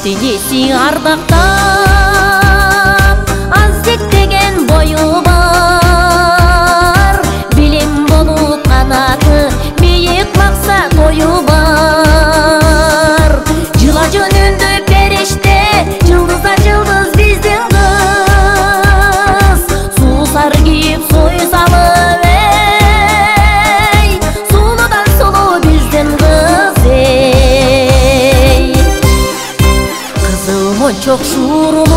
денесі ардақтап аз зектеген бойы бар, білім болып қанаты биік мақсат ойы бар. Жыла жөнінді періште, жылдызда жылдыз біздің қыз, суысар киіп сой салып ей, сұлудан сұлу біздің қыз ей. Қызыл моншақ шуырылып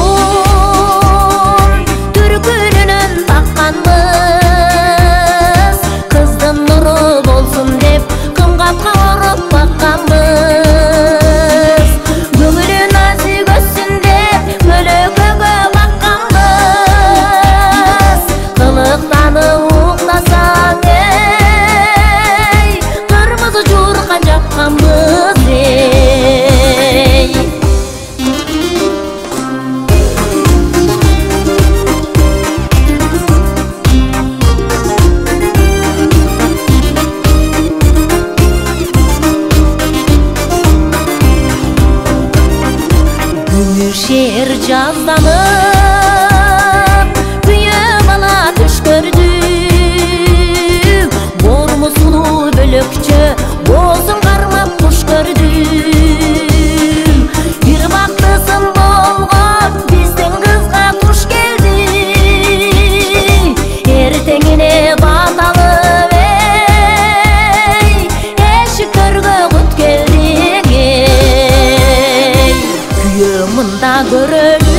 түркүнүнөн такканбыз, кыздын нуру болсун деп кымгапка уруп бакканбыз, көңүлү назик өссүн деп көлөкөгө бакканбыз. Кылыктаны уктасаң эй, кырмызы жууркан жапканбыз эй. Шер жазданып, күйе бала түш көрді, бормы сұлу бөлөкчө, бозын қармап құш көрді. Bir бақтысын болған біздің қызға құш келді, ертеңіне баталып ей, эшиктерге құт келдік ей. Мында көрөлү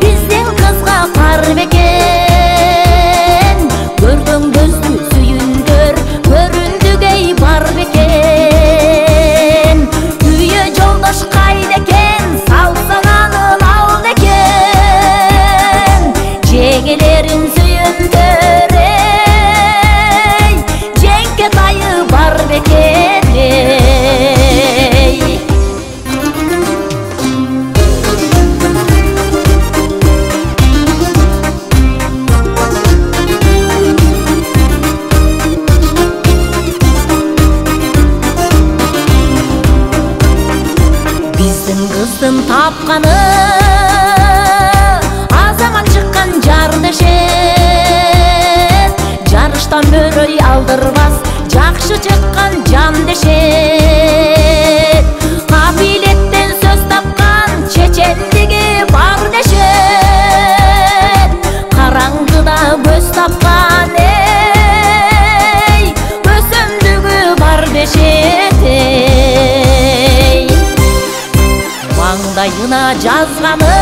биздин кызга кар бекен, көргөн көздү сүйүндөр көрүндүк эй бар бекен. Күйө жолдош кайда экен, салсаң анын алды экен, жеңелерин сүйүндөр эй, жеңке тайы бар бекен эй. Биздин кыздын тапканы азамат чыккан жар дешет, жарыштан бөрөй алдырбас, жакшы чыккан жан дешет. Кабилеттен сөз тапкан, чечендиги бар дешет, караңгыда көз тапкан эй, көсөмдүгү бар дешет эй. Маңдайына жазганы